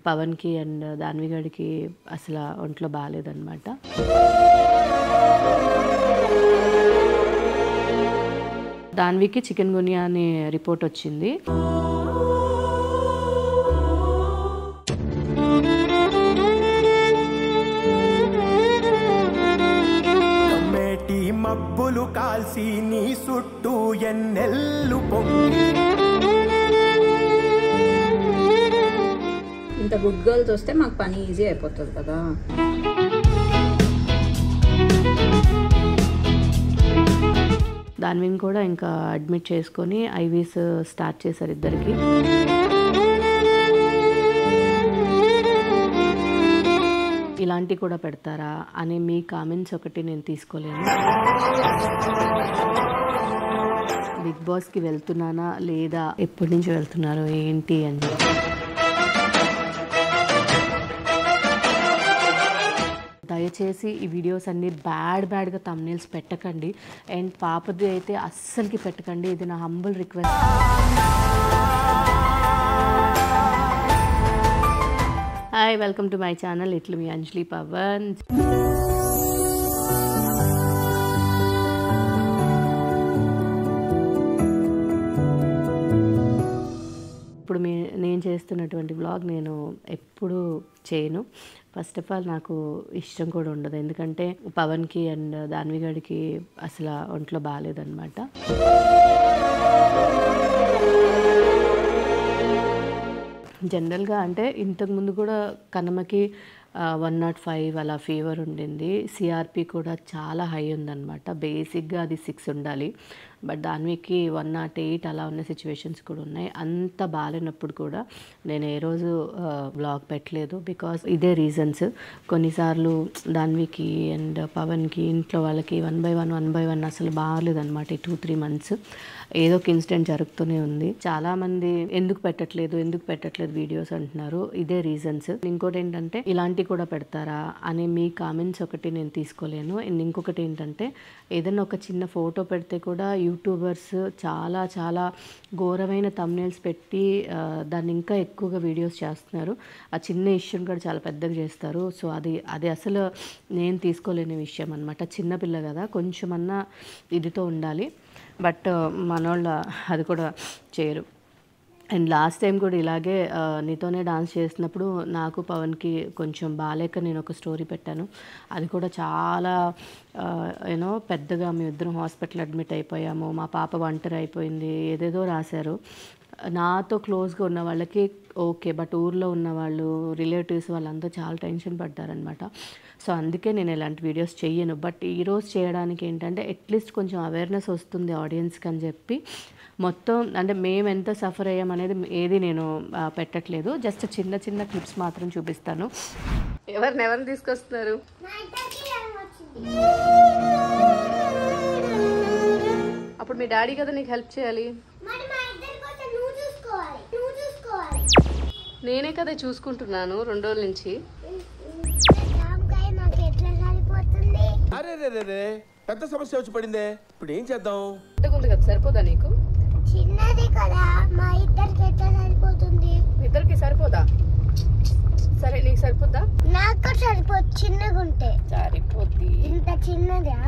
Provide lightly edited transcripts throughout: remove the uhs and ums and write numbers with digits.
పవన్కి and Danvi గడికి అసలు ఒంట్లో బాగాలేదన్నమాట. దాన్వికి చికెన్ గునియా అనే రిపోర్ట్ వచ్చింది. మబ్బులు కాల్సి నీ చుట్టూ ఎన్నెల్లు పొంగి. ఇంత గుడ్ గర్ల్స్ వస్తే మాకు పని ఈజీ అయిపోతుంది కదా. దాన్విని కూడా ఇంకా అడ్మిట్ చేసుకొని ఐవీస్ స్టార్ట్ చేశారు ఇద్దరికి. ఇలాంటి కూడా పెడతారా అని మీ కామెంట్స్ ఒకటి నేను తీసుకోలేను. బిగ్ బాస్కి వెళ్తున్నానా లేదా, ఎప్పటి నుంచి వెళ్తున్నారు ఏంటి అని. దయచేసి ఈ వీడియోస్ అన్ని బ్యాడ్గా థంబ్నెయిల్స్ పెట్టకండి. అండ్ పాపది అయితే అస్సలకి పెట్టకండి. ఇది నా humble request. Hi, welcome to my channel. ఇట్లా మీ అంజలి పవన్. ఇప్పుడు నేను చేస్తున్నటువంటి వ్లాగ్ నేను ఎప్పుడు చేయను. ఫస్ట్ ఆఫ్ ఆల్ నాకు ఇష్టం కూడా ఉండదు, ఎందుకంటే పవన్కి అండ్ దాన్వి గడికి అసలు ఒంట్లో బాగాలేదన్నమాట. జనరల్గా అంటే ఇంతకుముందు కూడా కనమకి 105 అలా ఫీవర్ ఉండింది. సిఆర్పి కూడా చాలా హై ఉందన్నమాట. బేసిక్గా అది 6 ఉండాలి. బట్ దాన్వికి 108 అలా ఉన్న సిచ్యువేషన్స్ కూడా ఉన్నాయి. అంత బాగాలేనప్పుడు కూడా నేను ఏ రోజు బ్లాగ్ పెట్టలేదు. బికాస్ ఇదే రీజన్స్. కొన్నిసార్లు దాన్వికి అండ్ పవన్కి ఇంట్లో వాళ్ళకి 1 by 1 అసలు బాగాలేదన్నమాట. ఈ 2-3 మంత్స్ ఏదో ఒక ఇన్సిడెంట్ జరుగుతూనే ఉంది. చాలామంది ఎందుకు పెట్టట్లేదు వీడియోస్ అంటున్నారు. ఇదే రీజన్స్. ఇంకోటి ఏంటంటే ఇలాంటి కూడా పెడతారా అని మీ కామెంట్స్ ఒకటి నేను తీసుకోలేను. అండ్ ఇంకొకటి ఏంటంటే ఏదైనా ఒక చిన్న ఫోటో పెడితే కూడా యూట్యూబర్స్ చాలా ఘోరమైన థంబ్నెయిల్స్ పెట్టి దాన్ని ఇంకా ఎక్కువగా వీడియోస్ చేస్తున్నారు. ఆ చిన్న ఇష్యూని కూడా చాలా పెద్దగా చేస్తారు. సో అది అసలు నేను తీసుకోలేని విషయం అనమాట. చిన్నపిల్ల కదా, కొంచెమన్నా ఇదితో ఉండాలి. బట్ మనోళ్ళ అది కూడా చేయరు. అండ్ లాస్ట్ టైం కూడా ఇలాగే నీతోనే డాన్స్ చేసినప్పుడు నాకు పవన్కి కొంచెం బాగాలేక నేను ఒక స్టోరీ పెట్టాను. అది కూడా చాలా పెద్దగా మేమిద్దరం హాస్పిటల్ అడ్మిట్ అయిపోయాము, మా పాప ఒంటరి అయిపోయింది, ఏదేదో రాశారు. నాతో క్లోజ్గా ఉన్న వాళ్ళకి ఓకే, బట్ ఊర్లో ఉన్న వాళ్ళు, రిలేటివ్స్ వాళ్ళంతా చాలా టెన్షన్ పడ్డారనమాట. సో అందుకే నేను ఇలాంటి వీడియోస్ చెయ్యను. బట్ ఈరోజు చేయడానికి ఏంటంటే అట్లీస్ట్ కొంచెం అవేర్నెస్ వస్తుంది ఆడియన్స్కి అని చెప్పి మొత్తం అంటే మేము ఎంత సఫర్ అయ్యామనేది ఏది నేను పెట్టట్లేదు. జస్ట్ చిన్న క్లిప్స్ మాత్రం చూపిస్తాను. ఎవరిని తీసుకొస్తున్నారు? అప్పుడు మీ డాడీ కదా నీకు హెల్ప్ చేయాలి. నేనే కదా చూసుకుంటున్నాను 2 రోజుల నుంచి. పెద్ద సమస్య వచ్చి పడిందే, ఇప్పుడు ఏం చేద్దాం? ఉంది కదా, సరిపోదా నీకు? చిన్నది కదా, మా ఇద్దరికి ఎట్లా సరిపోతుంది? ఇద్దరికి సరిపోదా? సరే నీకు సరిపోద్దా? నాకు సరిపోదు, చిన్నగా ఉంటే సరిపోద్ది. ఇంత చిన్నదా?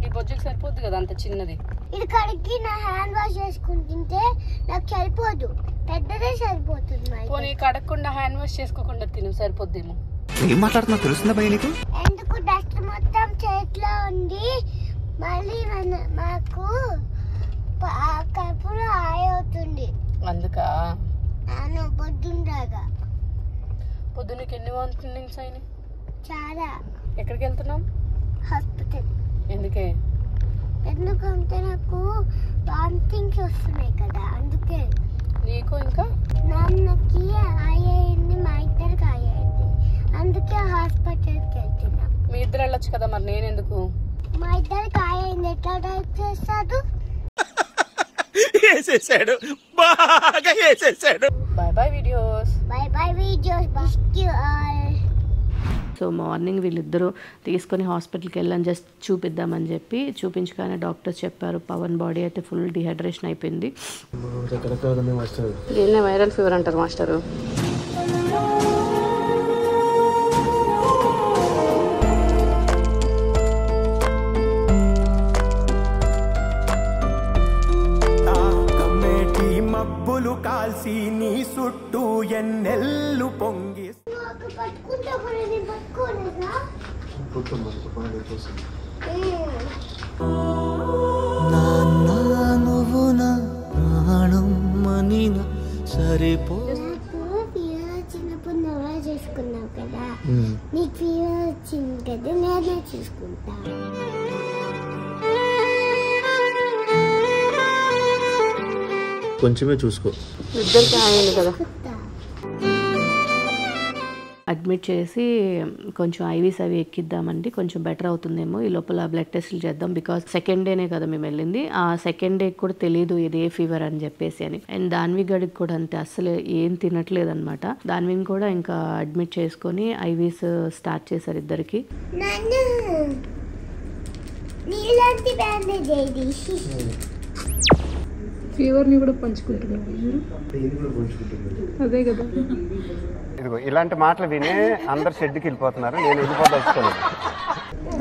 ఈ బొజ్జుకి సరిపోద్ది కదా అంత చిన్నది. ఇది కడిగి నా హ్యాండ్ వాష్ చేసుకుంటుంటే నాకు సరిపోదు, పెద్దదే సరిపోతుంది. పోనీ కడగకుండా హ్యాండ్ వాష్ చేసుకోకుండా తిను, సరిపోద్దేమో. ఏం మాట్లాడుతున్నా తెలుస్తుందా భయ నీకు? ఎందుకు డస్ట్ మొత్తం చేతిలో ఉంది. మళ్ళీ మాకు కడుపులో హాయ్ అవుతుంది. అందుకా నేను పొద్దుండగా. పొద్దున్నకి ఎన్ని వామిటింగ్స్ అయినాయి? చాలా. ఎక్కడికి వెళ్తున్నాం? హాస్పిటల్. ఎందుకే? ఎందుకంటే నాకు వామిటింగ్స్ వస్తున్నాయి కదా, అందుకే. నీకు ఇంకా నాన్నకి హాయ్ అయింది, మా ఇద్దరికి హాయ్ అయింది, అందుకే హాస్పిటల్కి వెళ్తున్నా. మీ ఇద్దరు వెళ్ళొచ్చు కదా, మరి నేను ఎందుకు? మా ఇద్దరికి హాయ్ అయింది, ఎట్లా టైప్ చేస్తాడు? వేసేసాడు, బాగా వేసేసాడు. By videos. By videos. So morning వీళ్ళిద్దరూ తీసుకొని హాస్పిటల్కి వెళ్ళని జస్ట్ చూపిద్దామని చెప్పి చూపించగానే డాక్టర్స్ చెప్పారు పవన్ బాడీ అయితే ఫుల్ డిహైడ్రేషన్ అయిపోయింది. రకరకాల మాస్టర్ దీన్నే వైరల్ ఫీవర్ అంటారు మాస్టరు. ఎన్నెల్లు పొంగి నాకు పట్టుకుంటా కూడా నేను పట్టుకోలేదా నువ్వు నా ప్రాణం మనిన సరిపో నాకు ఫీవర్ వచ్చినప్పుడు నువ్వే చేసుకున్నావు కదా నీకు ఫీవర్ వచ్చింది కదా నేనే చూసుకుంటా కొంచెమే చూసుకో. ఇద్దరికి అయింది కదా. కుత్తా అడ్మిట్ చేసి కొంచెం ఐవీస్ అవి ఎక్కిద్దామండి, కొంచెం బెటర్ అవుతుందేమో. ఈ లోపల బ్లడ్ టెస్ట్లు చేద్దాం, బికాస్ సెకండ్ డేనే కదా మేము వెళ్ళింది. ఆ సెకండ్ డే కూడా తెలియదు ఇది ఏ ఫీవర్ అని చెప్పేసి అని. అండ్ దాన్వి గడికి కూడా అంతే, అసలు ఏం తినట్లేదు అనమాట. దాన్విని కూడా ఇంకా అడ్మిట్ చేసుకొని ఐవీస్ స్టార్ట్ చేశారు ఇద్దరికి. నన్ను నీలాంటి బ్యాండేజ్ ఏది ఫీవర్ని కూడా పంచుకుంటున్నాను. అదే కదా. ఇదిగో ఇలాంటి మాటలు విని అందరు షెడ్కి వెళ్ళిపోతున్నారు. నేను వెళ్ళిపోదలుచుకోలేదు.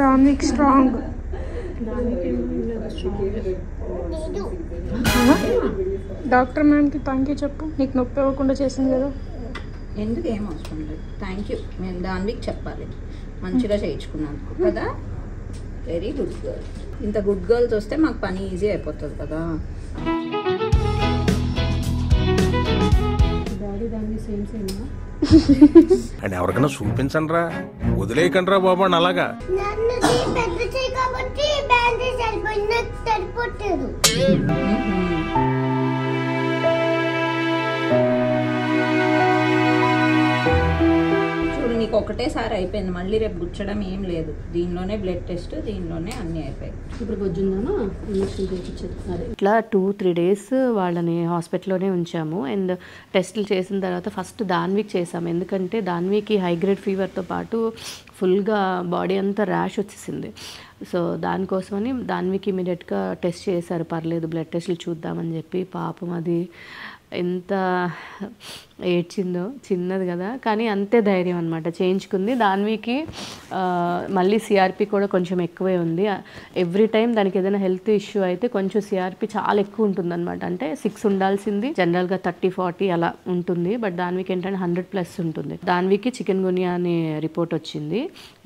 దానికి స్ట్రాంగ్ డాక్టర్ మ్యామ్కి థ్యాంక్ యూ చెప్పు, నీకు నొప్పి ఇవ్వకుండా చేసింది కదా. ఎందుకు ఏం అవసరం లేదు, థ్యాంక్ యూ. నేను దానికి చెప్పాలి, మంచిగా చేయించుకున్నాను కదా. Very good girl. ఇంత గుడ్ గర్ల్స్ వస్తే మాకు పని ఈజీ అయిపోతుంది కదా. అని ఎవరికైనా చూపించండి రా, వదిలేయకండి రా బాబు అని అలాగా. నన్ను పెద్ద చేయి కాబట్టి బ్యాండేజ్ సరిపోయింది, సరిపోతుంది. చూడు నీకు ఒకటేసారి అయిపోయింది, మళ్ళీ రేపు గుచ్చడం ఏం లేదు. దీనిలోనే బ్లడ్ టెస్ట్, దీనిలోనే అన్నీ అయిపోయాయి. ఇప్పుడు పొద్దుందామా ఇంజక్షన్ చేయించేది. ఇట్లా 2-3 డేస్ వాళ్ళని హాస్పిటల్లోనే ఉంచాము. అండ్ టెస్టులు చేసిన తర్వాత ఫస్ట్ దాన్వికి చేసాము, ఎందుకంటే దాన్వికి హై గ్రేడ్ ఫీవర్తో పాటు ఫుల్గా బాడీ అంతా ర్యాష్ వచ్చేసింది. సో దానికోసమని దాన్వికి ఇమీడియట్గా టెస్ట్ చేశారు. పర్లేదు బ్లడ్ టెస్టులు చూద్దామని చెప్పి. పాపం అది ఎంత ఏడ్చిందో, చిన్నది కదా కానీ అంతే ధైర్యం అనమాట, చేయించుకుంది. దాన్వికి మళ్ళీ సిఆర్పి కూడా కొంచెం ఎక్కువే ఉంది. ఎవ్రీ టైం దానికి ఏదైనా హెల్త్ ఇష్యూ అయితే కొంచెం సిఆర్పి చాలా ఎక్కువ ఉంటుంది అనమాట. అంటే 6 ఉండాల్సింది జనరల్గా 30-40 అలా ఉంటుంది, బట్ దాన్వికి ఏంటంటే 100+ ఉంటుంది. దాన్వికి చికెన్ గునియా అనే రిపోర్ట్ వచ్చింది.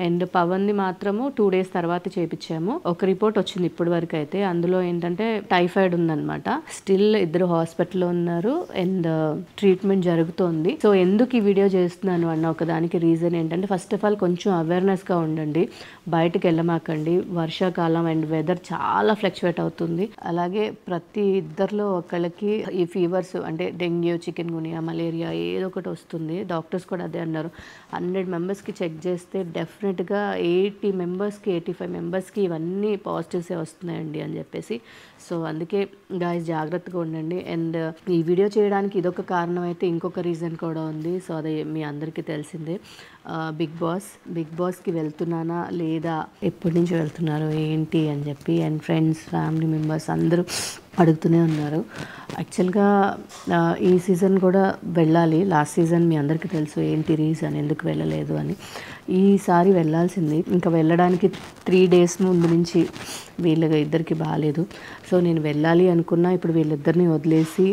అండ్ పవన్ది మాత్రము 2 డేస్ తర్వాత చేయించాము. ఒక రిపోర్ట్ వచ్చింది ఇప్పటి వరకు అయితే, అందులో ఏంటంటే టైఫాయిడ్ ఉందన్నమాట. స్టిల్ ఇద్దరు హాస్పిటల్లో ఉన్నారు అండ్ ట్రీట్మెంట్ జరుగుతోంది. సో ఎందుకు ఈ వీడియో చేస్తున్నాను అన్న ఒకదానికి రీజన్ ఏంటంటే, ఫస్ట్ ఆఫ్ ఆల్ కొంచెం అవేర్నెస్గా ఉండండి, బయటకు వెళ్ళమాకండి. వర్షాకాలం అండ్ వెదర్ చాలా ఫ్లక్చువేట్ అవుతుంది. అలాగే ప్రతి ఇద్దరిలో ఒకళ్ళకి ఈ ఫీవర్స్ అంటే డెంగ్యూ, చికెన్ గునియా, మలేరియా ఏదో ఒకటి వస్తుంది. డాక్టర్స్ కూడా అదే అన్నారు. 100 మెంబర్స్కి చెక్ చేస్తే డెఫినెట్గా 80 మెంబర్స్కి 85 మెంబర్స్కి ఇవన్నీ పాజిటివ్సే వస్తున్నాయండి అని చెప్పేసి. సో అందుకే గాయస్ జాగ్రత్తగా ఉండండి. అండ్ ఈ వీడియో చేయడానికి ఇదొక కారణం అయితే ఇంకొక రీజన్ కూడా ఉంది. సో అది మీ అందరికీ తెలిసిందే. బిగ్ బాస్కి వెళ్తున్నానా లేదా, ఎప్పటి నుంచి వెళ్తున్నారు ఏంటి అని చెప్పి అండ్ ఫ్రెండ్స్, ఫ్యామిలీ మెంబర్స్ అందరూ అడుగుతూనే ఉన్నారు. యాక్చువల్గా ఈ సీజన్ కూడా వెళ్ళాలి. లాస్ట్ సీజన్ మీ అందరికీ తెలుసు ఏంటి రీజన్ ఎందుకు వెళ్ళలేదు అని. ఈసారి వెళ్ళాల్సింది. ఇంకా వెళ్ళడానికి 3 డేస్ ముందు నుంచి వీళ్ళ ఇద్దరికి బాగాలేదు. సో నేను వెళ్ళాలి అనుకున్నా, ఇప్పుడు వీళ్ళిద్దరిని వదిలేసి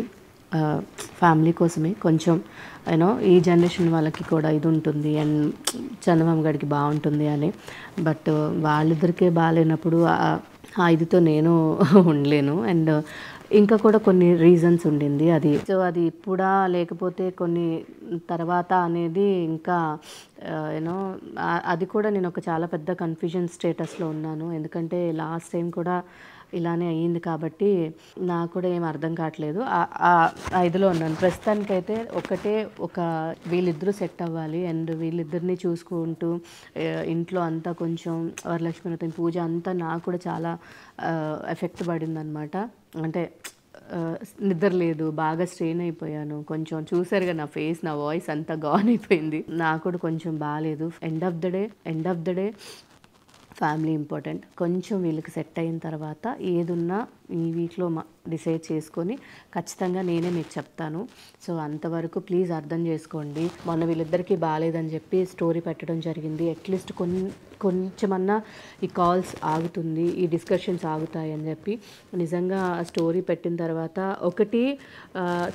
ఫ్యామిలీ కోసమే కొంచెం యూనో ఈ జనరేషన్ వాళ్ళకి కూడా ఇది ఉంటుంది అండ్ చందమామ గడికి బాగుంటుంది అని. బట్ వాళ్ళిద్దరికే బాగాలేనప్పుడు ఆ ఇదితో నేను ఉండలేను. అండ్ ఇంకా కూడా కొన్ని రీజన్స్ ఉండింది అది. సో అది ఇప్పుడా లేకపోతే కొన్ని తర్వాత అనేది ఇంకా యూనో అది కూడా నేను ఒక చాలా పెద్ద కన్ఫ్యూజన్ స్టేటస్లో ఉన్నాను. ఎందుకంటే లాస్ట్ టైం కూడా ఇలానే అయ్యింది కాబట్టి నాకు కూడా ఏం అర్థం కావట్లేదు. ఆ ఇదిలో ఉన్నాను ప్రస్తుతానికైతే. ఒక వీళ్ళిద్దరూ సెట్ అవ్వాలి అండ్ వీళ్ళిద్దరిని చూసుకుంటూ ఇంట్లో అంతా కొంచెం వరలక్ష్మి వ్రతం పూజ అంతా నాకు కూడా చాలా ఎఫెక్ట్ పడిందనమాట. అంటే నిద్ర లేదు, బాగా స్ట్రెయిన్ అయిపోయాను. కొంచెం చూసారుగా నా ఫేస్, నా వాయిస్ అంతా గాన్ అయిపోయింది. నాకు కూడా కొంచెం బాగాలేదు. End of the day family important. కొంచెం వీళ్ళకి సెట్ అయిన తర్వాత ఏదున్నా ఈ వీక్లో డిసైడ్ చేసుకొని ఖచ్చితంగా నేనే మీకు చెప్తాను. సో అంతవరకు ప్లీజ్ అర్థం చేసుకోండి. మొన్న వీళ్ళిద్దరికీ బాగాలేదని చెప్పి స్టోరీ పెట్టడం జరిగింది. అట్లీస్ట్ కొంచెమన్నా ఈ కాల్స్ ఆగుతుంది, ఈ డిస్కషన్స్ ఆగుతాయి అని చెప్పి నిజంగా స్టోరీ పెట్టిన తర్వాత ఒకటి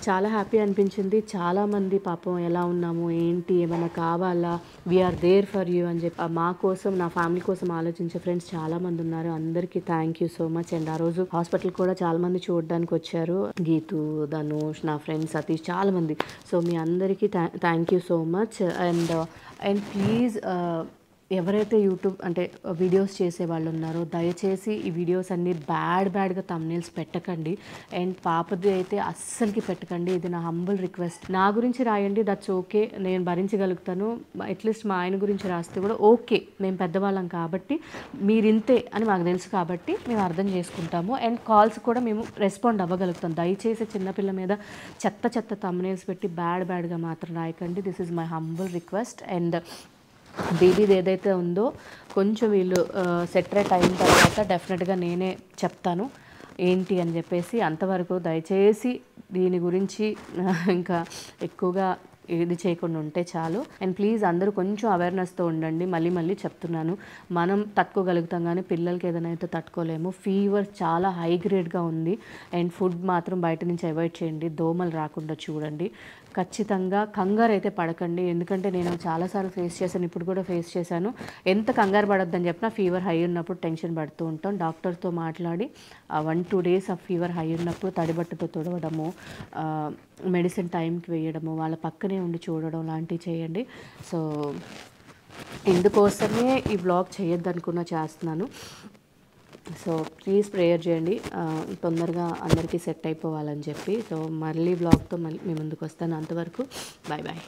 చాలా హ్యాపీ అనిపించింది. చాలామంది పాపం ఎలా ఉన్నాము ఏంటి ఏమైనా కావాలా, వీఆర్ దేర్ ఫర్ యూ అని చెప్పి మా కోసం నా ఫ్యామిలీ కోసం ఆలోచించే ఫ్రెండ్స్ చాలామంది ఉన్నారు. అందరికీ thank you so much. And ఆ రోజు హాస్పిటల్ కూడా చాలామంది చూడడానికి వచ్చారు, గీతు, ధనుష్, నా ఫ్రెండ్ సతీష్, చాలామంది. సో మీ అందరికీ thank you so much. And please ఎవరైతే యూట్యూబ్ అంటే వీడియోస్ చేసే వాళ్ళు ఉన్నారో దయచేసి ఈ వీడియోస్ అన్నీ బ్యాడ్గా థంబ్నెయిల్స్ పెట్టకండి. అండ్ పాపది అయితే అస్సలకి పెట్టకండి. ఇది నా హంబుల్ రిక్వెస్ట్. నా గురించి రాయండి, దట్స్ ఓకే, నేను భరించగలుగుతాను. అట్లీస్ట్ మా ఆయన గురించి రాస్తే కూడా ఓకే, మేము పెద్దవాళ్ళం కాబట్టి మీరింతే అని మాకు తెలుసు కాబట్టి మేము అర్థం చేసుకుంటాము. అండ్ కాల్స్ కూడా మేము రెస్పాండ్ అవ్వగలుగుతాం. దయచేసి చిన్నపిల్ల మీద చెత్త థంబ్నెయిల్స్ పెట్టి బ్యాడ్గా మాత్రం రాయకండి. This is my humble request. And బేబీది ఏదైతే ఉందో కొంచెం వీళ్ళు సెటరేట్ అయిన తర్వాత డెఫినెట్గా నేనే చెప్తాను ఏంటి అని చెప్పేసి. అంతవరకు దయచేసి దీని గురించి ఇంకా ఎక్కువగా ఇది చేయకుండా ఉంటే చాలు. అండ్ ప్లీజ్ అందరూ కొంచెం అవేర్నెస్తో ఉండండి. మళ్ళీ చెప్తున్నాను, మనం తట్టుకోగలుగుతాం కానీ పిల్లలకి ఏదైనా అయితే తట్టుకోలేము. ఫీవర్ చాలా హై గ్రేడ్గా ఉంది. అండ్ ఫుడ్ మాత్రం బయట నుంచి అవాయిడ్ చేయండి. దోమలు రాకుండా చూడండి. ఖచ్చితంగా కంగారు అయితే పడకండి. ఎందుకంటే నేను చాలాసార్లు ఫేస్ చేశాను, ఇప్పుడు కూడా ఫేస్ చేశాను. ఎంత కంగారు పడొద్దని చెప్పినా ఫీవర్ హై ఉన్నప్పుడు టెన్షన్ పడుతూ ఉంటాం. డాక్టర్తో మాట్లాడి 1-2 days ఆ ఫీవర్ హై ఉన్నప్పుడు తడిబట్టతో తుడవడము, మెడిసిన్ టైంకి వేయడము, వాళ్ళ పక్కనే ఉండి చూడడం లాంటివి చేయండి. సో ఇందుకోసమే ఈ వ్లాగ్ చేయొద్దనుకున్నా చేస్తున్నాను. సో ప్లీజ్ ప్రేయర్ చేయండి తొందరగా అందరికీ సెట్ అయిపోవాలని చెప్పి. సో మళ్ళీ వ్లాగ్తో మళ్ళీ మీ ముందుకు వస్తాను. అంతవరకు బాయ్.